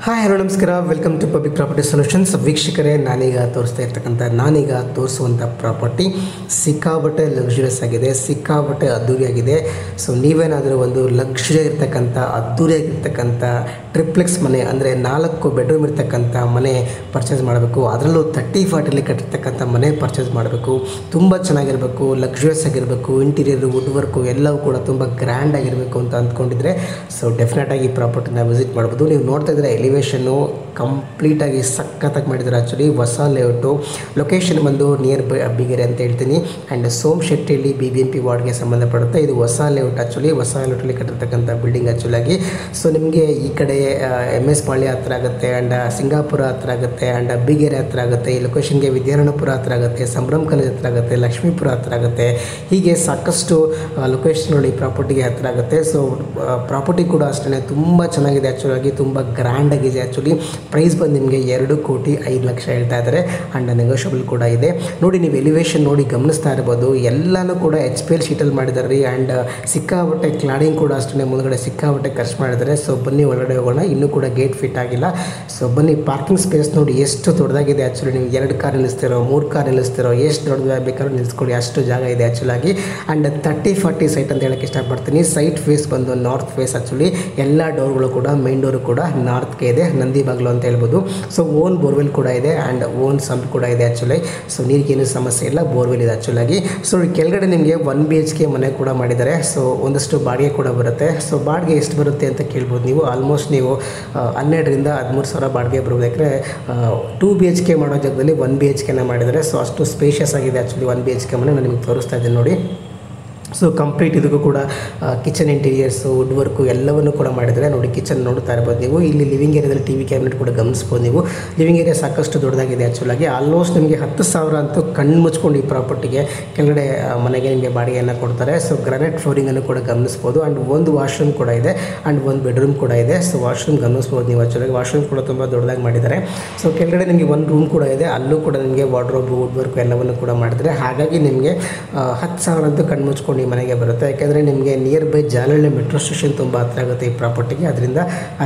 Hi hello ನಮಸ್ಕಾರ, welcome to public property solutions. ವೀಕ್ಷಕರೇ, ನಾನೀಗ ತೋರಿಸುವಂಥ ಪ್ರಾಪರ್ಟಿ ಸಿಕ್ಕಾಬಟ್ಟೆ ಲಕ್ಸುರಿಯಸ್ ಆಗಿದೆ, ಸಿಕ್ಕಾಬಟ್ಟೆ ಅದ್ದೂರಿಯಾಗಿದೆ. ಸೊ ನೀವೇನಾದರೂ ಒಂದು ಲಕ್ಸುರಿ ಇರ್ತಕ್ಕಂಥ ಅದ್ದೂರಿಯಾಗಿರ್ತಕ್ಕಂಥ ಟ್ರಿಪ್ಲೆಕ್ಸ್ ಮನೆ ಅಂದರೆ 4 ಬೆಡ್ರೂಮ್ ಇರ್ತಕ್ಕಂಥ ಮನೆ ಪರ್ಚೇಸ್ ಮಾಡಬೇಕು, ಅದರಲ್ಲೂ 30-40 ಕಟ್ಟಿರ್ತಕ್ಕಂಥ ಮನೆ ಪರ್ಚೇಸ್ ಮಾಡಬೇಕು, ತುಂಬ ಚೆನ್ನಾಗಿರಬೇಕು, ಲಕ್ಸುರಿಯಸ್ ಆಗಿರಬೇಕು, ಇಂಟೀರಿಯರ್ ವುಡ್ ವರ್ಕು ಎಲ್ಲವೂ ಕೂಡ ತುಂಬ ಗ್ರ್ಯಾಂಡ್ ಆಗಿರಬೇಕು ಅಂತ ಅಂದ್ಕೊಂಡಿದ್ರೆ ಸೊ ಡೆಫಿನೆಟಾಗಿ ಈ ಪ್ರಾಪರ್ಟಿನ ವಿಸಿಟ್ ಮಾಡ್ಬೋದು. ನೀವು ನೋಡ್ತಾ ಇದ್ದರೆ ಎಲಿವೇಶನ್ನು ಕಂಪ್ಲೀಟಾಗಿ ಸಖತ್ತಾಗಿ ಮಾಡಿದ್ದಾರೆ. ಆ್ಯಕ್ಚುಲಿ ಹೊಸ ಲೇಔಟು, ಲೊಕೇಶನ್ ಬಂದು ನಿಯರ್ ಬೈ ಅಬ್ಬಿಗೆರೆ ಅಂತ ಹೇಳ್ತೀನಿ. ಆ್ಯಂಡ್ ಸೋಮಶೆಟ್ಟಿಯಲ್ಲಿ BBMP ವಾರ್ಡ್ಗೆ ಸಂಬಂಧಪಡುತ್ತೆ. ಇದು ಹೊಸ ಲೇಔಟ್, ಆ್ಯಕ್ಚುಲಿ ಹೊಸ ಲೇಔಟಲ್ಲಿ ಕಟ್ಟಿರ್ತಕ್ಕಂಥ ಬಿಲ್ಡಿಂಗ್ ಆ್ಯಕ್ಚುಲಾಗಿ. ಸೊ ನಿಮಗೆ ಈ ಕಡೆ MS ಪಾಳ್ಯ ಹತ್ರ ಆಗುತ್ತೆ, ಆ್ಯಂಡ್ ಸಿಂಗಾಪುರ ಹತ್ರ ಆಗುತ್ತೆ, ಆ್ಯಂಡ್ ಅಬ್ಬಿಗೆರೆ ಹತ್ರ ಆಗುತ್ತೆ. ಈ ಲೊಕೇಶನ್ಗೆ ವಿದ್ಯಾರಣ್ಯಪುರ ಹತ್ರ ಆಗುತ್ತೆ, ಸಂಭ್ರಮ್ ಕಾಲೇಜ್ ಹತ್ರ ಆಗುತ್ತೆ, ಲಕ್ಷ್ಮೀಪುರ ಹತ್ರ ಆಗುತ್ತೆ. ಹೀಗೆ ಸಾಕಷ್ಟು ಲೊಕೇಶನ್ಗಳು ಈ ಪ್ರಾಪರ್ಟಿಗೆ ಹತ್ರ ಆಗುತ್ತೆ. ಸೊ ಪ್ರಾಪರ್ಟಿ ಕೂಡ ಅಷ್ಟೇ ತುಂಬ ಚೆನ್ನಾಗಿದೆ, ಆ್ಯಕ್ಚುಲಾಗಿ ತುಂಬ ಗ್ರ್ಯಾಂಡ್ ಆಗಿದೆ. ಆ್ಯಕ್ಚುಲಿ ಪ್ರೈಸ್ ಬಂದು ನಿಮಗೆ 2,05,00,000 ಹೇಳ್ತಾ ಇದ್ದಾರೆ, ಆ್ಯಂಡ್ ನೆಗೋಷಿಯಬಲ್ ಕೂಡ ಇದೆ. ನೋಡಿ, ನೀವು ಎಲಿವೇಶನ್ ನೋಡಿ ಗಮನಿಸ್ತಾ ಇರ್ಬೋದು, ಎಲ್ಲನೂ ಕೂಡ HPL ಶೀಟಲ್ಲಿ ಮಾಡಿದ್ದಾರೆ ರೀ. ಆ್ಯಂಡ್ ಸಿಕ್ಕಾಬಟ್ಟೆ ಕ್ಲಾಡಿಂಗ್ ಕೂಡ ಅಷ್ಟೇ ಮುಂದ್ಗಡೆ ಸಿಕ್ಕಾಬಟ್ಟೆ ಖರ್ಚು ಮಾಡಿದ್ದಾರೆ. ಸೊ ಬನ್ನಿ ಒಳಗಡೆ ಹೋಗೋಣ. ಇನ್ನೂ ಕೂಡ ಗೇಟ್ ಫಿಟ್ ಆಗಿಲ್ಲ. ಸೊ ಬನ್ನಿ, ಪಾರ್ಕಿಂಗ್ ಸ್ಪೇಸ್ ನೋಡಿ ಎಷ್ಟು ದೊಡ್ಡದಾಗಿದೆ. ಆ್ಯಕ್ಚುಲಿ ನೀವು 2 ಕಾರ್ ನಿಲ್ಲಿಸ್ತಿರೋ, 3 ಕಾರ್ ನಿಲ್ಲಿಸ್ತಿರೋ, ಎಷ್ಟು ದೊಡ್ಡದಾಗಿ ಬೇಕಾದ್ರೂ ನಿಲ್ಲಿಸ್ಕೊಳ್ಳಿ, ಅಷ್ಟು ಜಾಗ ಇದೆ ಆ್ಯಕ್ಚುಲಾಗಿ. ಆ್ಯಂಡ್ 30-40 ಸೈಟ್ ಅಂತ ಹೇಳೋಕ್ಕೆ ಇಷ್ಟಪಡ್ತೀನಿ. ಸೈಟ್ ಫೇಸ್ ಬಂದು ನಾರ್ತ್ ಫೇಸ್. ಆ್ಯಕ್ಚುಲಿ ಎಲ್ಲ ಡೋರ್ಗಳು ಕೂಡ, ಮೇನ್ ಡೋರು ಕೂಡ ನಾರ್ತ್ಗೆ ಇದೆ, ನಂದಿ ಬಾಗಿಲು ಅಂತ ಹೇಳ್ಬೋದು. ಸೊ ಓನ್ ಬೋರ್ವೆಲ್ ಕೂಡ ಇದೆ, ಆ್ಯಂಡ್ ಓನ್ ಸಂಪ್ ಕೂಡ ಇದೆ ಆ್ಯಕ್ಚುಲಿ. ಸೊ ನೀರಿಗೇನು ಸಮಸ್ಯೆ ಇಲ್ಲ, ಬೋರ್ವೆಲ್ ಇದೆ ಆ್ಯಕ್ಚುಲಾಗಿ. ಸೊ ಕೆಳಗಡೆ ನಿಮಗೆ 1 BHK ಮನೆ ಕೂಡ ಮಾಡಿದ್ದಾರೆ. ಸೊ ಒಂದಷ್ಟು ಬಾಡಿಗೆ ಕೂಡ ಬರುತ್ತೆ. ಸೊ ಬಾಡಿಗೆ ಎಷ್ಟು ಬರುತ್ತೆ ಅಂತ ಕೇಳ್ಬೋದು ನೀವು. ಆಲ್ಮೋಸ್ಟ್ ನೀವು 12,000-13,000 ಬಾಡಿಗೆ ಬರ್ಬೋದು. ಯಾಕಂದರೆ 2 BHK ಮಾಡೋ ಜಾಗದಲ್ಲಿ 1 BHKನ ಮಾಡಿದ್ದಾರೆ. ಸೊ ಅಷ್ಟು ಸ್ಪೇಷಿಯಸ್ ಆಗಿದೆ ಆ್ಯಕ್ಚುಲಿ 1 BHK ಮನೆ. ನಾನು ನಿಮಗೆ ತೋರಿಸ್ತಾ ಇದ್ದೀನಿ ನೋಡಿ. ಸೊ ಕಂಪ್ಲೀಟ್ ಇದಕ್ಕೂ ಕೂಡ ಕಿಚನ್ ಇಂಟೀರಿಯರ್ಸು, ವುಡ್ ವರ್ಕು ಎಲ್ಲವನ್ನು ಕೂಡ ಮಾಡಿದರೆ ನೋಡಿ. ಕಿಚನ್ ನೋಡ್ತಾ ಇರ್ಬೋದು ನೀವು. ಇಲ್ಲಿ ಲಿವಿಂಗ್ ಏರಿಯಾದಲ್ಲಿ TV ಕ್ಯಾಬಿನೆಟ್ ಕೂಡ ಗಮನಿಸ್ಬೋದು ನೀವು. ಲಿವಿಂಗ್ ಏರಿಯಾ ಸಾಕಷ್ಟು ದೊಡ್ಡದಾಗಿದೆ ಆ್ಯಕ್ಚುಲಾಗಿ. ಆಲ್ಮೋಸ್ಟ್ ನಿಮಗೆ 10,000 ಅಂತೂ ಕಣ್ಣು ಮುಚ್ಕೊಂಡು ಈ ಪ್ರಾಪರ್ಟಿಗೆ ಕೆಳಗಡೆ ಮನೆಗೆ ನಿಮಗೆ ಬಾಡಿಗೆಯನ್ನು ಕೊಡ್ತಾರೆ. ಸೊ ಗ್ರಾನೈಟ್ ಫ್ಲೋರಿಂಗನ್ನು ಕೂಡ ಗಮನಿಸ್ಬೋದು. ಆ್ಯಂಡ್ ಒಂದು ವಾಶ್ರೂಮ್ ಕೂಡ ಇದೆ, ಆ್ಯಂಡ್ ಒಂದು ಬೆಡ್ರೂಮ್ ಕೂಡ ಇದೆ. ಸೊ ವಾಶ್ರೂಮ್ ಗಮನಿಸ್ಬೋದು ನೀವು. ಆ್ಯಕ್ಚುಲಾಗಿ ವಾಶ್ರೂಮ್ ಕೂಡ ತುಂಬ ದೊಡ್ಡದಾಗಿ ಮಾಡಿದ್ದಾರೆ. ಸೊ ಕೆಳಗಡೆ ನಿಮಗೆ ಒಂದು ರೂಮ್ ಕೂಡ ಇದೆ, ಅಲ್ಲೂ ಕೂಡ ನಿಮಗೆ ವಾರ್ಡ್ರೋಬ್, ವುಡ್ ವರ್ಕು ಎಲ್ಲವನ್ನು ಕೂಡ ಮಾಡಿದ್ದಾರೆ. ಹಾಗಾಗಿ ನಿಮಗೆ 10,000 ಅಂತೂ ಕಣ್ಣು ಮುಚ್ಕೊಂಡು ಈ ಮನೆಗೆ ಬರುತ್ತೆ. ಯಾಕೆಂದರೆ ನಿಮಗೆ near by Jalahalli metro station ತುಂಬ ಹತ್ರ ಆಗುತ್ತೆ ಈ ಪ್ರಾಪರ್ಟಿಗೆ. ಅದರಿಂದ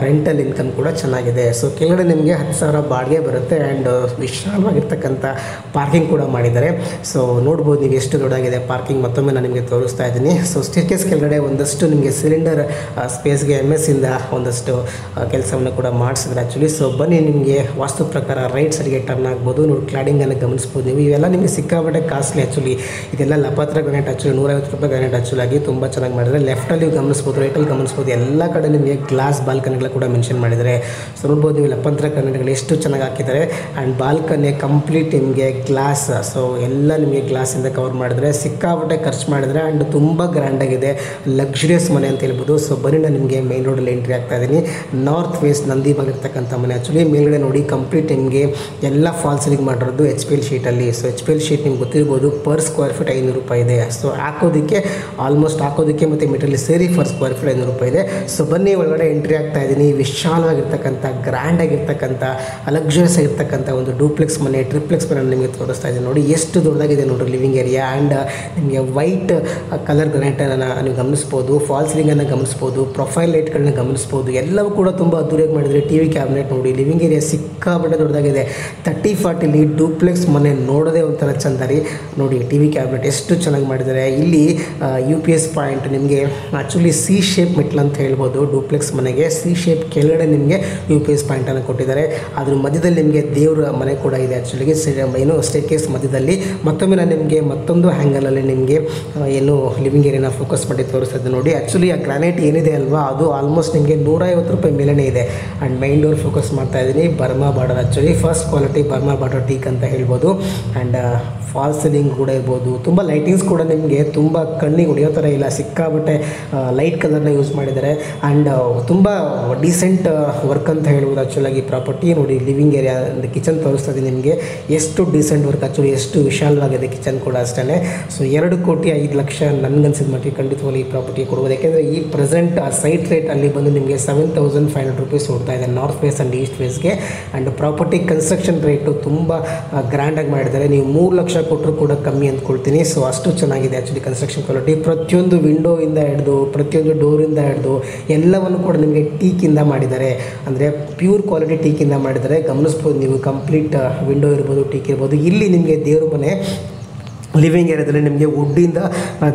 ರೆಂಟಲ್ ಇನ್ಕಮ್ ಕೂಡ ಚೆನ್ನಾಗಿದೆ. ಸೊ ಕೆಳಗಡೆ ನಿಮಗೆ 10,000 ಬಾಡಿಗೆ ಬರುತ್ತೆ. ಆ್ಯಂಡ್ ವಿಶಾಲವಾಗಿರ್ತಕ್ಕಂಥ ಪಾರ್ಕಿಂಗ್ ಕೂಡ ಮಾಡಿದ್ದಾರೆ. ಸೊ ನೋಡ್ಬೋದು ನೀವು ಎಷ್ಟು ದೊಡ್ಡದಾಗಿದೆ ಪಾರ್ಕಿಂಗ್. ಮತ್ತೊಮ್ಮೆ ನಾನು ನಿಮಗೆ ತೋರಿಸ್ತಾ ಇದ್ದೀನಿ. ಸೊ ಸ್ಟೇರ್ಕೇಸ್ ಕೆಳಗಡೆ ಒಂದಷ್ಟು ನಿಮಗೆ ಸಿಲಿಂಡರ್ ಸ್ಪೇಸ್ಗೆ MS ಇಂದ ಒಂದಷ್ಟು ಕೆಲಸವನ್ನು ಕೂಡ ಮಾಡಿಸಿದ್ರೆ ಆ್ಯಕ್ಚುಲಿ. ಸೊ ಬನ್ನಿ, ನಿಮಗೆ ವಾಸ್ತು ಪ್ರಕಾರ ರೈಟ್ ಸೈಡ್ಗೆ ಟರ್ನ್ ಆಗ್ಬೋದು. ನೋಡಿ, ಕ್ಲಾಡಿಂಗನ್ನು ಗಮನಿಸ್ಬೋದು ನೀವು. ಇವೆಲ್ಲ ನಿಮಗೆ ಸಿಕ್ಕಾಬಟ್ಟೆ ಕಾಸ್ಟ್ಲಿ ಆ್ಯಕ್ಚುಲಿ. ಇದೆಲ್ಲ ಲಪಾತ್ರ ಗ್ರಾನೈಟ್ ಆ್ಯಕ್ಚುಲಿ, 150 ರೂಪಾಯಿ ಗ್ರಾನೈಟ್ ಆ್ಯಕ್ಚುಲಾಗಿ ತುಂಬ ಚೆನ್ನಾಗಿ ಮಾಡಿದ್ದಾರೆ. ಲೆಫ್ಟಲ್ಲಿ ಗಮನಿಸ್ಬೋದು, ರೈಟಲ್ಲಿ ಗಮನಿಸ್ಬೋದು, ಎಲ್ಲ ಕಡೆ ನಿಮಗೆ ಗ್ಲಾಸ್ ಬಾಲ್ಕನಿಗಳು ಕೂಡ ಮೆನ್ಷನ್ ಮಾಡಿದ್ದಾರೆ. ಸೊ ನೋಡ್ಬೋದು ನೀವು ಲಪಾತ್ರ ಗ್ರಾನೈಟ್ಗಳು ಎಷ್ಟು ಚೆನ್ನಾಗಿ ಹಾಕಿದ್ದಾರೆ. ಆ್ಯಂಡ್ ಬಾಲ್ಕನಿ ಕಂಪ್ಲೀಟ್ ನಿಮಗೆ ಗ್ಲಾಸ್. ಸೊ ಎಲ್ಲ ನಿಮಗೆ ಗ್ಲಾಸಿಂದ ಕವರ್ ಮಾಡಿದರೆ, ಸಿಕ್ಕಾಬಟ್ಟೆ ಖರ್ಚು ಮಾಡಿದರೆ. ಆ್ಯಂಡ್ ತುಂಬ ಗ್ರ್ಯಾಂಡಾಗಿದೆ, ಲಕ್ಸುರಿಯಸ್ ಮನೆ ಅಂತ ಹೇಳ್ಬೋದು. ಸೊ ಬನ್ನಿ, ನಾನು ನಿಮಗೆ ಮೇನ್ ರೋಡಲ್ಲಿ ಎಂಟ್ರಿ ಆಗ್ತಾ ಇದ್ದೀನಿ. ನಾರ್ತ್ ವೇಸ್ಟ್ ನಂದಿ ಬಾಗಿರ್ತಕ್ಕಂಥ ಮನೆ ಆ್ಯಕ್ಚುಲಿ. ಮೇಲ್ಗಡೆ ನೋಡಿ ಕಂಪ್ಲೀಟ್ ನಿಮಗೆ ಎಲ್ಲ ಫಾಲ್ ಸೀಲಿಂಗ್ ಮಾಡಿರೋದು HPL ಶೀಟಲ್ಲಿ. ಸೊ HPL ಶೀಟ್ ನಿಮ್ಗೆ ಗೊತ್ತಿರ್ಬೋದು, ಪರ್ ಸ್ಕ್ವೇರ್ ಫೀಟ್ 500 ರೂಪಾಯಿ ಇದೆ. ಸೊ ಹಾಕೋದಕ್ಕೆ ಮತ್ತು ಮೆಟೀರಿಯಲ್ ಸೇರಿ ಪರ್ ಸ್ಕ್ವೇರ್ ಫೀಟ್ 500 ರೂಪಾಯಿ ಇದೆ. ಸೊ ಬನ್ನಿ, ಒಳಗಡೆ ಎಂಟ್ರಿ ಆಗ್ತಾ ಇದ್ದೀನಿ. ವಿಶಾಲವಾಗಿರ್ತಕ್ಕಂಥ, ಗ್ರ್ಯಾಂಡ್ ಆಗಿರ್ತಕ್ಕಂಥ, ಲಕ್ಸುರಿಯಸ್ ಆಗಿರ್ತಕ್ಕಂಥ ಒಂದು ಡೂಪ್ಲೆಕ್ಸ್ ಮನೆ, ಟ್ರಿಪ್ಲೆಕ್ಸ್ ಮನೆ ನಿಮಗೆ ತೋರಿಸ್ತಾ ಇದ್ದೀನಿ ನೋಡಿ. ಎಷ್ಟು ದೊಡ್ಡದಾಗಿದೆ ನೋಡಿರಿ ಲಿವಿಂಗ್ ಏರಿಯಾ. ಆ್ಯಂಡ್ ನಿಮಗೆ ವೈಟ್ ಕಲರ್ ಗ್ರಾನೈಟನ್ನು ನೀವು ಗಮನಿಸ್ಬೋದು, ಫಾಲ್ ಸೀಲಿಂಗನ್ನು ಗಮನಿಸ್ಬೋದು, ಪ್ರೊಫೈಲ್ ಲೈಟ್ಗಳನ್ನ ಗಮನಿಸ್ಬೋದು. ಎಲ್ಲವೂ ಕೂಡ ತುಂಬ ಅದ್ದೂರಿಯಾಗಿ ಮಾಡಿದರೆ. TV ಕ್ಯಾಬಿನೆಟ್ ನೋಡಿ, ಲಿವಿಂಗ್ ಏರಿಯಾ ಸಿಕ್ಕಾಬಟ್ಟೆ ದೊಡ್ಡದಾಗಿದೆ. 30-40 ಡೂಪ್ಲೆಕ್ಸ್ ಮನೆ ನೋಡೋದೇ ಒಂಥರ ಚಂದ ರೀ. ನೋಡಿ, TV ಕ್ಯಾಬಿನೆಟ್ ಎಷ್ಟು ಚೆನ್ನಾಗಿ ಮಾಡಿದ್ದಾರೆ. ಇಲ್ಲಿ UPS ಪಾಯಿಂಟ್ ನಿಮಗೆ ಆ್ಯಕ್ಚುಲಿ C ಶೇಪ್ ಮೆಟ್ಲು ಅಂತ ಹೇಳ್ಬೋದು. ಡೂಪ್ಲೆಕ್ಸ್ ಮನೆಗೆ C ಶೇಪ್ ಕೆಳಗಡೆ ನಿಮಗೆ UPS ಪಾಯಿಂಟನ್ನು ಕೊಟ್ಟಿದ್ದಾರೆ. ಅದ್ರ ಮಧ್ಯದಲ್ಲಿ ನಿಮಗೆ ದೇವರ ಮನೆ ಕೂಡ ಇದೆ ಆ್ಯಕ್ಚುಲಿಗೆ. ಏನು ಸ್ಟೇರ್ಕೇಸ್ ಮಧ್ಯದಲ್ಲಿ. ಮತ್ತೊಮ್ಮೆ ನಾನು ನಿಮಗೆ ಮತ್ತೊಂದು ಹ್ಯಾಂಗಲಲ್ಲಿ ನಿಮಗೆ ಏನು ಲಿವಿಂಗ್ ಏರಿಯಾನ ಫೋಕಸ್ ಮಾಡಿ ತೋರಿಸ್ತಿದ್ದೆ ನೋಡಿ. ಆ್ಯಕ್ಚುಲಿ ಆ ಗ್ರಾನೈಟ್ ಏನಿದೆ ಅಲ್ವಾ, ಅದು ಆಲ್ಮೋಸ್ಟ್ ನಿಮಗೆ 150 ರೂಪಾಯಿ ಮೇಲೇ ಇದೆ. ಆ್ಯಂಡ್ ಮೈನ್ ಡೋರ್ ಫೋಕಸ್ ಮಾಡ್ತಾ ಇದ್ದೀನಿ. Burma border, actually first quality Burma border teak ಅಂತ ಹೇಳ್ಬೋದು. ಆ್ಯಂಡ್ ಫಾಲ್ ಸೀಲಿಂಗ್ ಕೂಡ ಇರ್ಬೋದು. ತುಂಬ ಲೈಟಿಂಗ್ಸ್ ಕೂಡ ನಿಮಗೆ ತುಂಬ ಕಣ್ಣಿಗೆ ಹೊಡೆಯೋ ಥರ ಇಲ್ಲ, ಸಿಕ್ಕಾಬಟ್ಟೆ ಲೈಟ್ ಕಲರ್ನ ಯೂಸ್ ಮಾಡಿದ್ದಾರೆ. ಆ್ಯಂಡ್ ತುಂಬ ಡೀಸೆಂಟ್ ವರ್ಕ್ ಅಂತ ಹೇಳ್ಬೋದು ಆ್ಯಕ್ಚುಲಾಗಿ ಪ್ರಾಪರ್ಟಿ. ನೋಡಿ, ಲಿವಿಂಗ್ ಏರಿಯಾ, ಕಿಚನ್ ತೋರಿಸ್ತಾ ಇದ್ದೀನಿ ನಿಮಗೆ. ಎಷ್ಟು ಡೀಸೆಂಟ್ ವರ್ಕ್ ಆ್ಯಕ್ಚುಲಿ, ಎಷ್ಟು ವಿಶಾಲವಾಗಿದೆ ಕಿಚನ್ ಕೂಡ ಅಷ್ಟೇ. ಸೊ 2,05,00,000 ನನಗನ್ಸಿದ ಮಟ್ಟಿಗೆ ಖಂಡಿತವಾಗಿ ಈ ಪ್ರಾಪರ್ಟಿಗೆ ಕೊಡ್ಬೋದು. ಯಾಕೆಂದರೆ ಈ ಪ್ರೆಸೆಂಟ್ ಆ ಸೈಟ್ ರೇಟ್ ಅಲ್ಲಿ ಬಂದು ನಿಮಗೆ 7,500 ರೂಪೀಸ್ ಓಡ್ತಾ ಇದೆ ನಾರ್ತ್ ಫೇಸ್ ಆ್ಯಂಡ್ ಈಸ್ಟ್ ಫೇಸ್ಗೆ. ಆ್ಯಂಡ್ ಪ್ರಾಪರ್ಟಿ ಕನ್ಸ್ಟ್ರಕ್ಷನ್ ರೇಟು ತುಂಬ ಗ್ರ್ಯಾಂಡಾಗಿ ಮಾಡಿದ್ದಾರೆ. ನೀವು 3 ಲಕ್ಷ ಕೊಟ್ಟರು ಕೂಡ ಕಮ್ಮಿ ಅಂದ್ಕೊಳ್ತೀನಿ. ಸೊ ಅಷ್ಟು ಚೆನ್ನಾಗಿದೆ ಆ್ಯಕ್ಚುಲಿ ಕನ್ಸ್ಟ್ರಕ್ಷನ್ ಕನ್ಸ್ಟ್ರಕ್ಷನ್ ಕ್ವಾಲಿಟಿ. ಪ್ರತಿಯೊಂದು ವಿಂಡೋಯಿಂದ ಹಿಡಿದು ಪ್ರತಿಯೊಂದು ಡೋರಿಂದ ಹಿಡಿದು ಎಲ್ಲವನ್ನು ಕೂಡ ನಿಮಗೆ ಟೀಕಿಂದ ಮಾಡಿದ್ದಾರೆ, ಅಂದರೆ ಪ್ಯೂರ್ ಕ್ವಾಲಿಟಿ ಟೀಕಿಂದ ಮಾಡಿದ್ದಾರೆ. ಗಮನಿಸ್ಬೋದು ನೀವು, ಕಂಪ್ಲೀಟ್ ವಿಂಡೋ ಇರ್ಬೋದು, ಟೀಕ್ ಇರ್ಬೋದು. ಇಲ್ಲಿ ನಿಮಗೆ ದೇವ್ರ ಮನೆ ಲಿವಿಂಗ್ ಏರಿಯಾದಲ್ಲಿ ನಿಮಗೆ ವುಡ್ಡಿಂದ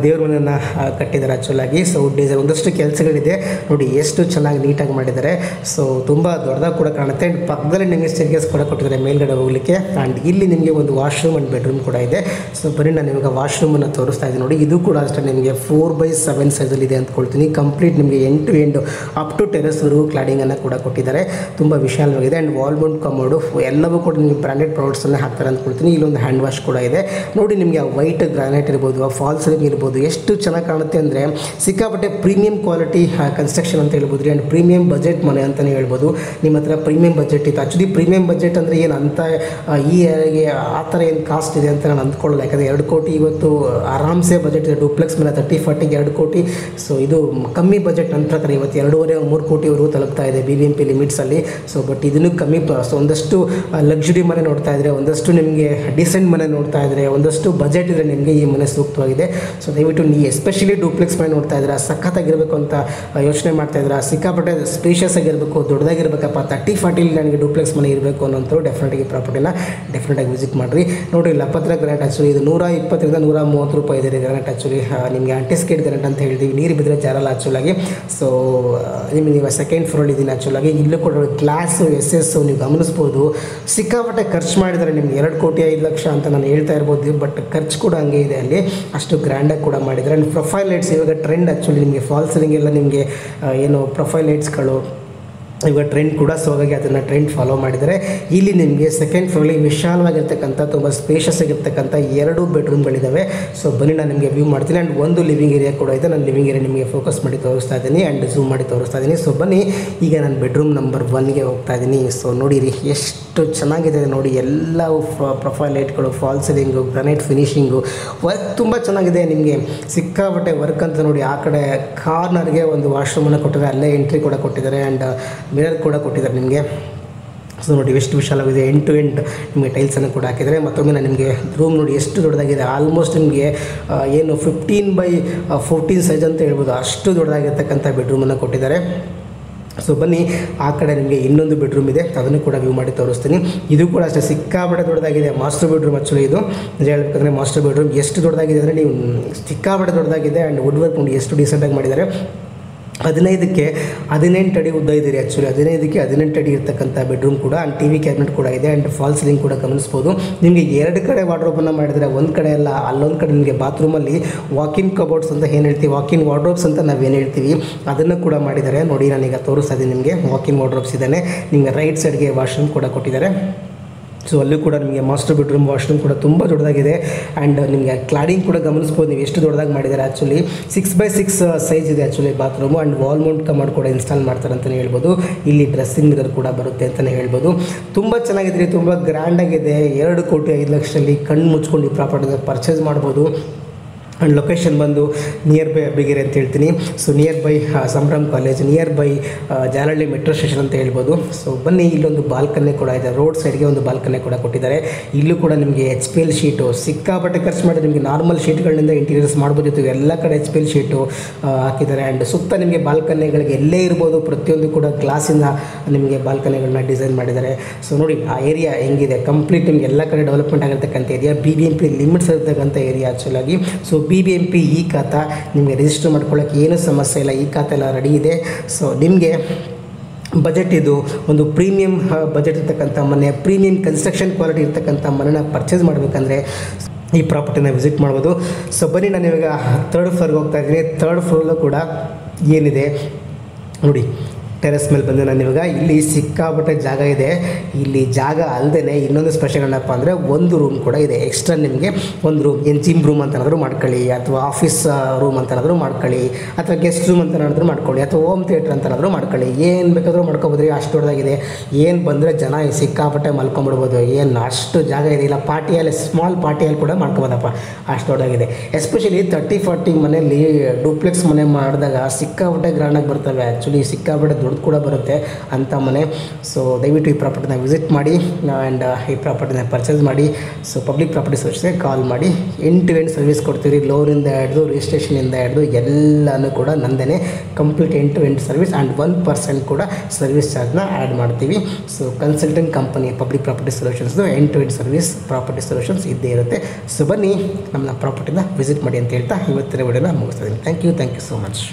ದೇವ್ರ ಮನೆಯನ್ನು ಕಟ್ಟಿದ್ದಾರೆ ಆ್ಯಕ್ಚುಲಾಗಿ. ಸೊ ವುಡ್ ಡಿಸೈನ್ ಒಂದಷ್ಟು ಕೆಲಸಗಳಿದೆ ನೋಡಿ, ಎಷ್ಟು ಚೆನ್ನಾಗಿ ನೀಟಾಗಿ ಮಾಡಿದ್ದಾರೆ. ಸೊ ತುಂಬ ದೊಡ್ಡದಾಗಿ ಕೂಡ ಕಾಣುತ್ತೆ. ಆ್ಯಂಡ್ ಪಕ್ಕದಲ್ಲಿ ನಿಮಗೆ ಸ್ಟೇರ್ಕೇಸ್ ಕೂಡ ಕೊಟ್ಟಿದ್ದಾರೆ ಮೇಲ್ಗಡೆ ಹೋಗಲಿಕ್ಕೆ. ಆ್ಯಂಡ್ ಇಲ್ಲಿ ನಿಮಗೆ ಒಂದು ವಾಶ್ರೂಮ್ ಆ್ಯಂಡ್ ಬೆಡ್ರೂಮ್ ಕೂಡ ಇದೆ. ಸೊ ಬರೀ ನಾನು ನಿಮಗೆ ವಾಶ್ರೂಮನ್ನು ತೋರಿಸ್ತಾ ಇದ್ದೀನಿ ನೋಡಿ. ಇದು ಕೂಡ ಅಷ್ಟೇ ನಿಮಗೆ 4x7 ಸೈಜಲ್ಲಿ ಇದೆ ಅಂದ್ಕೊಳ್ತೀನಿ. ಕಂಪ್ಲೀಟ್ ನಿಮಗೆ end to end up to ಟೆರೆಸ್ವರೆಗೂ ಕ್ಲಾಡಿಂಗನ್ನು ಕೂಡ ಕೊಟ್ಟಿದ್ದಾರೆ. ತುಂಬ ವಿಶಾಲವಾಗಿದೆ. ಆ್ಯಂಡ್ ವಾಲ್ ಮೌಂಟ್ ಕಮೋಡು ಎಲ್ಲವೂ ಕೂಡ ನಿಮಗೆ ಬ್ರ್ಯಾಂಡೆಡ್ ಪ್ರಾಡಕ್ಟ್ಸನ್ನೇ ಹಾಕ್ತಾರೆ ಅಂದ್ಕೊಳ್ತೀನಿ. ಇಲ್ಲೊಂದು ಹ್ಯಾಂಡ್ ವಾಶ್ ಕೂಡ ಇದೆ ನೋಡಿ. ನಿಮಗೆ ವೈಟ್ ಗ್ರಾನೈಟ್ ಇರ್ಬೋದು, ಆ ಫಾಲ್ ಸೀಲಿಂಗ್ ಇರ್ಬೋದು, ಎಷ್ಟು ಚೆನ್ನಾಗಿ ಕಾಣುತ್ತೆ ಅಂದರೆ ಸಿಕ್ಕಾಪಟ್ಟೆ ಪ್ರೀಮಿಯಂ ಕ್ವಾಲಿಟಿ ಕನ್ಸ್ಟ್ರಕ್ಷನ್ ಅಂತ ಹೇಳ್ಬೋದು ರೀ. ಆ್ಯಂಡ್ ಪ್ರೀಮಿಯಂ ಬಜೆಟ್ ಮನೆ ಅಂತಲೇ ಹೇಳ್ಬೋದು. ನಿಮ್ಮ ಹತ್ರ ಪ್ರೀಮಿಯಂ ಬಜೆಟ್ ಇತ್ತು. ಆ್ಯಕ್ಚುಲಿ ಪ್ರೀಮಿಯಂ ಬಜೆಟ್ ಅಂದರೆ ಏನು ಅಂತ ಈ ಏರಿಯಾಗೆ ಆ ಥರ ಏನು ಕಾಸ್ಟ್ ಇದೆ ಅಂತ ನಾನು ಅಂದ್ಕೊಳ್ಳಲ್ಲ. ಯಾಕಂದರೆ 2 ಕೋಟಿ ಇವತ್ತು ಆರಾಮ್ಸೆ ಬಜೆಟ್ ಇದೆ. ಡೂಪ್ಲೆಕ್ಸ್ ಮೇಲೆ 30-40ಗೆ 2 ಕೋಟಿ. ಸೊ ಇದು ಕಮ್ಮಿ ಬಜೆಟ್ ನನ್ನ ಪ್ರಕಾರ ಇವತ್ತು 2.5-3 ಕೋಟಿವರೆಗೂ ತಲುಪ್ತಾ ಇದೆ BBMP ಲಿಮಿಟ್ಸಲ್ಲಿ. ಸೊ ಬಟ್ ಇದನ್ನು ಕಮ್ಮಿ. ಸೊ ಒಂದಷ್ಟು ಲಕ್ಸುರಿ ಮನೆ ನೋಡ್ತಾ ಇದ್ದರೆ, ಒಂದಷ್ಟು ನಿಮಗೆ ಡಿಸೆಂಟ್ ಮನೆ ನೋಡ್ತಾ ಇದ್ದರೆ, ಒಂದಷ್ಟು ಬಜೆಟ್ ಇದ್ದರೆ ನಿಮಗೆ ಈ ಮನೆ ಸೂಕ್ತವಾಗಿದೆ. ಸೊ ದಯವಿಟ್ಟು ನೀವು ಎಸ್ಪೆಷಲಿ ಡೂಪ್ಲೆಕ್ಸ್ ಮನೆ ನೋಡ್ತಾ ಇದ್ದೀರಾ, ಸಖತ್ತಾಗಿರಬೇಕು ಅಂತ ಯೋಚನೆ ಮಾಡ್ತಾ ಇದ್ದೀರಾ, ಸಿಕ್ಕಾಪಟ್ಟೆ ಸ್ಪೇಷಿಯಸ್ ಆಗಿರಬೇಕು, ದೊಡ್ಡದಾಗಿರ್ಬೇಕಪ್ಪ, 30-40 ನನಗೆ ಡೂಪ್ಲೆಕ್ಸ್ ಮನೆ ಇರಬೇಕು ಅನ್ನೋಂಥವ್ರು ಡೆಫಿನೆಟಾಗಿ ಪ್ರಾಪರ್ಟಿನ ಡೆಫಿನೆಟಾಗಿ ವಿಸಿಟ್ ಮಾಡಿರಿ. ನೋಡಿ ಲಪತ್ರ ಗ್ರಾನೈಟ್ ಆ್ಯಕ್ಚುಲಿ ಇದು 120ರಿಂದ 130 ರೂಪಾಯಿ ಇದೆ ಗ್ರಾನೈಟ್. ಆ್ಯಕ್ಚುಲಿ ನಿಮಗೆ ಆಂಟಿಸ್ಕೇಟ್ ಗ್ರಾನೈಟ್ ಅಂತ ಹೇಳ್ತೀವಿ. ನೀರು ಬಿದ್ದರೆ ಜಾರಲ್ಲ ಆ್ಯಕ್ಚುಲಾಗಿ. ಸೊ ನಿಮಗೆ ನೀವು ಸೆಕೆಂಡ್ ಫ್ಲೋರ್ ಇದ್ದೀನಿ ಆ್ಯಕ್ಚುಲಾಗಿ. ಇಲ್ಲೂ ಕೂಡ ಗ್ಲಾಸು SS ನೀವು ಗಮನಿಸ್ಬೋದು. ಸಿಕ್ಕಾಪಟ್ಟೆ ಖರ್ಚು ಮಾಡಿದ್ದಾರೆ. ನಿಮ್ಗೆ 2 ಕೋಟಿ 5 ಲಕ್ಷ ಅಂತ ನಾನು ಹೇಳ್ತಾ ಇರ್ಬೋದು, ಬಟ್ ಖರ್ಚು ಕೂಡ ಹಂಗೆ ಇದೆ ಅಲ್ಲಿ. ಅಷ್ಟು ಗ್ರ್ಯಾಂಡಾಗಿ ಕೂಡ ಮಾಡಿದ್ದಾರೆ. ಆ್ಯಂಡ್ ಪ್ರೊಫೈಲ್ ಲೈಟ್ಸ್ ಇವಾಗ ಟ್ರೆಂಡ್ ಆ್ಯಕ್ಚುಲಿ. ನಿಮಗೆ ಫಾಲ್ ಸೀಲಿಂಗ್ ಎಲ್ಲ ನಿಮಗೆ ಏನು ಪ್ರೊಫೈಲ್ ಲೈಟ್ಸ್ಗಳು ಇವಾಗ ಟ್ರೆಂಡ್ ಕೂಡ. ಸೊ ಹಾಗಾಗಿ ಅದನ್ನು ಟ್ರೆಂಡ್ ಫಾಲೋ ಮಾಡಿದರೆ ಇಲ್ಲಿ ನಿಮಗೆ ಸೆಕೆಂಡ್ ಫ್ಲೋರಲ್ಲಿ ವಿಶಾಲವಾಗಿರ್ತಕ್ಕಂಥ ತುಂಬ ಸ್ಪೇಷಸ್ ಆಗಿರ್ತಕ್ಕಂಥ 2 ಬೆಡ್ರೂಮ್ಗಳಿದ್ದಾವೆ. ಸೊ ಬನ್ನಿ ನಾನು ನಿಮಗೆ ವ್ಯೂ ಮಾಡ್ತೀನಿ. ಆ್ಯಂಡ್ ಒಂದು ಲಿವಿಂಗ್ ಏರಿಯಾ ಕೂಡ ಇದೆ. ನಾನು ಲಿವಿಂಗ್ ಏರಿಯಾ ನಿಮಗೆ ಫೋಕಸ್ ಮಾಡಿ ತೋರಿಸ್ತಾ ಇದ್ದೀನಿ ಆ್ಯಂಡ್ ಝೂಮ್ ಮಾಡಿ ತೋರಿಸ್ತಾ ಇದ್ದೀನಿ. ಸೊ ಬನ್ನಿ ಈಗ ನಾನು ಬೆಡ್ರೂಮ್ ನಂಬರ್ 1ಗೆ ಹೋಗ್ತಾ ಇದ್ದೀನಿ. ಸೊ ನೋಡಿರಿ ಎಷ್ಟು ಚೆನ್ನಾಗಿದೆ ನೋಡಿ. ಎಲ್ಲ ಪ್ರೊಫೈಲ್ ಲೈಟ್ಗಳು, ಫಾಲ್ ಸೀಲಿಂಗು, ಗ್ರಾನೈಟ್ ಫಿನಿಶಿಂಗು, ವರ್ಕ್ ತುಂಬ ಚೆನ್ನಾಗಿದೆ. ನಿಮಗೆ ಸಿಕ್ಕಾಪಟ್ಟೆ ವರ್ಕ್ ಅಂತ ನೋಡಿ. ಆ ಕಡೆ ಕಾರ್ನರ್ಗೆ ಒಂದು ವಾಶ್ರೂಮನ್ನು ಕೊಟ್ಟಿದ್ದಾರೆ, ಅಲ್ಲೇ ಎಂಟ್ರಿ ಕೂಡ ಕೊಟ್ಟಿದ್ದಾರೆ. ಆ್ಯಂಡ್ ಮಿರರ್ ಕೂಡ ಕೊಟ್ಟಿದ್ದಾರೆ ನಿಮಗೆ. ಸೊ ನೋಡಿ ಎಷ್ಟು ವಿಶಾಲವಾಗಿದೆ. ಎಂಡ್ ಟು ಎಂಡ್ ನಿಮಗೆ ಟೈಲ್ಸನ್ನು ಕೂಡ ಹಾಕಿದ್ದಾರೆ. ಮತ್ತೊಮ್ಮೆ ನಾನು ನಿಮಗೆ ರೂಮ್ ನೋಡಿ ಎಷ್ಟು ದೊಡ್ಡದಾಗಿದೆ. ಆಲ್ಮೋಸ್ಟ್ ನಿಮಗೆ ಏನು 15x14 ಸೈಜ್ ಅಂತ ಹೇಳ್ಬೋದು, ಅಷ್ಟು ದೊಡ್ಡದಾಗಿರ್ತಕ್ಕಂಥ ಬೆಡ್ರೂಮನ್ನು ಕೊಟ್ಟಿದ್ದಾರೆ. ಸೊ ಬನ್ನಿ ಆ ಕಡೆ ನಿಮಗೆ ಇನ್ನೊಂದು ಬೆಡ್ರೂಮ್ ಇದೆ, ಅದನ್ನು ಕೂಡ ವ್ಯೂ ಮಾಡಿ ತೋರಿಸ್ತೀನಿ. ಇದು ಕೂಡ ಅಷ್ಟೇ ಸಿಕ್ಕಾಪಟ್ಟೆ ದೊಡ್ಡದಾಗಿದೆ. ಮಾಸ್ಟರ್ ಬೆಡ್ರೂಮ್ ಆ್ಯಕ್ಚುಲಿ ಇದು ನಿಜ ಹೇಳ್ಬೇಕಂದ್ರೆ ಮಾಸ್ಟರ್ ಬೆಡ್ರೂಮ್ ಎಷ್ಟು ದೊಡ್ಡದಾಗಿದೆ ಅಂದರೆ ನೀವು ಸಿಕ್ಕಾಪಟ್ಟೆ ದೊಡ್ಡದಾಗಿದೆ. ಆ್ಯಂಡ್ ವುಡ್ ವರ್ಕ್ ನೋಡಿ ಎಷ್ಟು ಡೀಸೆಂಟಾಗಿ ಮಾಡಿದ್ದಾರೆ. 15ಕ್ಕೆ 18 ಅಡಿ ಉದ್ದ ಇದೆ ರೀ ಆ್ಯಕ್ಚುಲಿ. 15ಕ್ಕೆ 18 ಅಡಿ ಇರ್ತಕ್ಕಂಥ ಬೆಡ್ರೂಮ್ ಕೂಡ. ಆ್ಯಂಡ್ TV ಕ್ಯಾಬಿನೆಟ್ ಕೂಡ ಇದೆ. ಆ್ಯಂಡ್ ಫಾಲ್ ಸೀಲಿಂಗ್ ಕೂಡ ಗಮನಿಸ್ಬೋದು. ನಿಮಗೆ 2 ಕಡೆ ವಾರ್ಡ್ರೋಬನ್ನು ಮಾಡಿದರೆ, ಒಂದು ಕಡೆ ಅಲ್ಲ ಅಲ್ಲೊಂದು ಕಡೆ ನಿಮಗೆ ಬಾತ್ರೂಮಲ್ಲಿ ವಾಕಿನ್ ಕಬೋರ್ಡ್ಸ್ ಅಂತ ಏನು ಹೇಳ್ತೀವಿ, ವಾಕಿನ್ ವಾರ್ಡ್ರೋಬ್ಸ್ ಅಂತ ನಾವೇನು ಹೇಳ್ತೀವಿ, ಅದನ್ನು ಕೂಡ ಮಾಡಿದ್ದಾರೆ ನೋಡಿ. ನಾನೀಗ ತೋರಿಸ್ತಾ ಇದ್ದೀನಿ ನಿಮಗೆ. ವಾಕಿನ್ ವಾರ್ಡ್ರೋಬ್ಸ್ ಇದ್ದಾನೆ. ನಿಮಗೆ ರೈಟ್ ಸೈಡ್ಗೆ ವಾಶ್ರೂಮ್ ಕೂಡ ಕೊಟ್ಟಿದ್ದಾರೆ. ಸೊ ಅಲ್ಲೂ ಕೂಡ ನಿಮಗೆ ಮಾಸ್ಟರ್ ಬೆಡ್ರೂಮ್ ವಾಶ್ರೂಮ್ ಕೂಡ ತುಂಬ ದೊಡ್ಡದಾಗಿದೆ. ಆ್ಯಂಡ್ ನಿಮಗೆ ಕ್ಲಾಡಿಂಗ್ ಕೂಡ ಗಮನಿಸ್ಬೋದು ನೀವು ಎಷ್ಟು ದೊಡ್ಡದಾಗಿ ಮಾಡಿದ್ದಾರೆ. ಆ್ಯಕ್ಚುಲಿ 6x6 ಸೈಜ್ ಇದೆ actually bathroom. And wall Mount command ಕೂಡ ಇನ್ಸ್ಟಾಲ್ ಮಾಡ್ತಾರೆ ಅಂತಲೇ ಹೇಳ್ಬೋದು. ಇಲ್ಲಿ ಡ್ರೆಸ್ಸಿಂಗ್ ಮಿರರ್ ಕೂಡ ಬರುತ್ತೆ ಅಂತಲೇ ಹೇಳ್ಬೋದು. ತುಂಬ ಚೆನ್ನಾಗಿದೆ, ತುಂಬ ಗ್ರ್ಯಾಂಡಾಗಿದೆ. 2 ಕೋಟಿ 5 ಲಕ್ಷದಲ್ಲಿ ಕಣ್ಣು ಮುಚ್ಕೊಂಡು ಈ ಪ್ರಾಪರ್ಟಿನ ಪರ್ಚೇಸ್ ಮಾಡ್ಬೋದು. ಆ್ಯಂಡ್ ಲೊಕೇಶನ್ ಬಂದು ನಿಯರ್ ಬೈ ಅಬ್ಬಿಗೆರೆ ಅಂತ ಹೇಳ್ತೀನಿ. So near by Sambhram college, near by Jalahalli metro station ಅಂತ ಹೇಳ್ಬೋದು. ಸೊ ಬನ್ನಿ ಇಲ್ಲೊಂದು ಬಾಲ್ಕನಿ ಕೂಡ ಇದೆ. ರೋಡ್ ಸೈಡ್ಗೆ ಒಂದು ಬಾಲ್ಕನಿ ಕೂಡ ಕೊಟ್ಟಿದ್ದಾರೆ. ಇಲ್ಲೂ ಕೂಡ ನಿಮಗೆ HPL ಶೀಟು ಸಿಕ್ಕಾಪಟ್ಟೆ ಖರ್ಚು ಮಾಡಿ ನಿಮಗೆ ನಾರ್ಮಲ್ ಶೀಟ್ಗಳಿಂದ ಇಂಟೀರಿಯರ್ಸ್ ಮಾಡ್ಬೋದಿತ್ತು. ಎಲ್ಲ ಕಡೆ HPL ಶೀಟು ಹಾಕಿದ್ದಾರೆ. ಆ್ಯಂಡ್ ಸುತ್ತ ನಿಮಗೆ ಬಾಲ್ಕನಿಗಳಿಗೆ ಎಲ್ಲೇ ಇರ್ಬೋದು, ಪ್ರತಿಯೊಂದು ಕೂಡ ಗ್ಲಾಸಿಂದ ನಿಮಗೆ ಬಾಲ್ಕನಿಗಳನ್ನ ಡಿಸೈನ್ ಮಾಡಿದ್ದಾರೆ. ಸೊ ನೋಡಿ ಆ ಏರಿಯಾ ಹೆಂಗಿದೆ. ಕಂಪ್ಲೀಟ್ ನಿಮಗೆ ಎಲ್ಲ ಕಡೆ ಡೆವಲಪ್ಮೆಂಟ್ ಆಗಿರ್ತಕ್ಕಂಥ ಏರಿಯಾ. BBMP ಲಿಮಿಟ್ಸ್ ಇರ್ತಕ್ಕಂಥ ಏರಿಯಾ ಆ್ಯಕ್ಚುಲಾಗಿ. ಸೊ BBMP ಈ ಖಾತಾ ನಿಮಗೆ ರಿಜಿಸ್ಟರ್ ಮಾಡ್ಕೊಳ್ಳೋಕ್ಕೆ ಏನೂ ಸಮಸ್ಯೆ ಇಲ್ಲ. ಈ ಖಾತೆ ಎಲ್ಲ ರೆಡಿ ಇದೆ. ಸೊ ನಿಮಗೆ ಬಜೆಟ್ ಇದು ಒಂದು ಪ್ರೀಮಿಯಂ ಬಜೆಟ್ ಇರ್ತಕ್ಕಂಥ ಮನೆ, ಪ್ರೀಮಿಯಂ ಕನ್ಸ್ಟ್ರಕ್ಷನ್ ಕ್ವಾಲಿಟಿ ಇರ್ತಕ್ಕಂಥ ಮನೆನ ಪರ್ಚೇಸ್ ಮಾಡಬೇಕಂದ್ರೆ ಈ ಪ್ರಾಪರ್ಟಿನ ವಿಸಿಟ್ ಮಾಡ್ಬೋದು. ಸೊ ಬನ್ನಿ ನಾನು ಇವಾಗ 3rd ಫ್ಲೋರ್ಗೆ ಹೋಗ್ತಾ ಇದ್ದೀನಿ. 3rd ಫ್ಲೋರಲ್ಲೂ ಕೂಡ ಏನಿದೆ ನೋಡಿ. ಟೆರೆಸ್ ಮೇಲೆ ಬಂದು ನಾನು ಇವಾಗ ಇಲ್ಲಿ ಸಿಕ್ಕಾಪಟ್ಟೆ ಜಾಗ ಇದೆ. ಇಲ್ಲಿ ಜಾಗ ಅಲ್ಲದೆ ಇನ್ನೊಂದು ಸ್ಪೆಷಲ್ ಏನಪ್ಪ ಅಂದರೆ ಒಂದು ರೂಮ್ ಕೂಡ ಇದೆ ಎಕ್ಸ್ಟ್ರಾ. ನಿಮಗೆ ಒಂದು ರೂಮ್ ಏನು ಜಿಮ್ ರೂಮ್ ಅಂತನಾದರೂ ಮಾಡ್ಕೊಳ್ಳಿ, ಅಥವಾ ಆಫೀಸ್ ರೂಮ್ ಅಂತನಾದರೂ ಮಾಡ್ಕೊಳ್ಳಿ, ಅಥವಾ ಗೆಸ್ಟ್ ರೂಮ್ ಅಂತನಾದರೂ ಮಾಡ್ಕೊಳ್ಳಿ, ಅಥವಾ ಹೋಮ್ ಥಿಯೇಟ್ರ್ ಅಂತನಾದರೂ ಮಾಡ್ಕೊಳ್ಳಿ. ಏನು ಬೇಕಾದರೂ ಮಾಡ್ಕೊಬೋದ್ರಿ. ಅಷ್ಟು ದೊಡ್ಡದಾಗಿದೆ. ಏನು ಬಂದರೆ ಜನ ಸಿಕ್ಕಾಪಟ್ಟೆ ಮಲ್ಕೊಂಬಿಡ್ಬೋದು. ಏನು ಅಷ್ಟು ಜಾಗ ಇದೆ. ಇಲ್ಲ ಪಾರ್ಟಿಯಲ್ಲಿ ಸ್ಮಾಲ್ ಪಾರ್ಟಿಯಲ್ಲಿ ಕೂಡ ಮಾಡ್ಕೊಬೋದಪ್ಪ, ಅಷ್ಟು ದೊಡ್ಡದಾಗಿದೆ. ಎಸ್ಪೆಷಲಿ 30-40 ಮನೆಯಲ್ಲಿ ಡೂಪ್ಲೆಕ್ಸ್ ಮನೆ ಮಾಡಿದಾಗ ಸಿಕ್ಕಾಪಟ್ಟೆ ಗ್ರ್ಯಾಂಡಾಗಿ ಬರ್ತವೆ. ಆ್ಯಕ್ಚುಲಿ ಸಿಕ್ಕಾಪಟ್ಟೆ ಅವ್ರದ್ದು ಕೂಡ ಬರುತ್ತೆ ಅಂಥ ಮನೆ. ಸೊ ದಯವಿಟ್ಟು ಈ ಪ್ರಾಪರ್ಟಿನ ವಿಸಿಟ್ ಮಾಡಿ ಆ್ಯಂಡ್ ಈ ಪ್ರಾಪರ್ಟಿನ ಪರ್ಚೇಸ್ ಮಾಡಿ. ಸೊ ಪಬ್ಲಿಕ್ ಪ್ರಾಪರ್ಟಿ ಸರ್ವಿಸ್ಗೆ ಕಾಲ್ ಮಾಡಿ. ಎಂಡ್ ಟು ಎಂಡ್ ಸರ್ವಿಸ್ ಕೊಡ್ತೀವಿ. ಲೋನಿಂದ ಹಿಡಿದು ರಿಜಿಸ್ಟ್ರೇಷನಿಂದ ಹಿಡಿದು ಎಲ್ಲನೂ ಕೂಡ ನಂದೇ. Complete end to end service and 1% ಕೂಡ ಸರ್ವಿಸ್ ಚಾರ್ಜ್ನ ಆ್ಯಡ್ ಮಾಡ್ತೀವಿ. So consultant company public property ಸೊಲ್ಯೂಷನ್ಸ್ದು end to end service property solutions ಇದ್ದೇ ಇರುತ್ತೆ. ಸೊ ಬನ್ನಿ ನಮ್ಮ ಪ್ರಾಪರ್ಟಿನ ವಿಸಿಟ್ ಮಾಡಿ ಅಂತ ಹೇಳ್ತಾ ಇವತ್ತಿನ ವಿಡಿಯೋನ ಮುಗಿಸ್ತಾ ಇದ್ದೀನಿ. Thank you so much.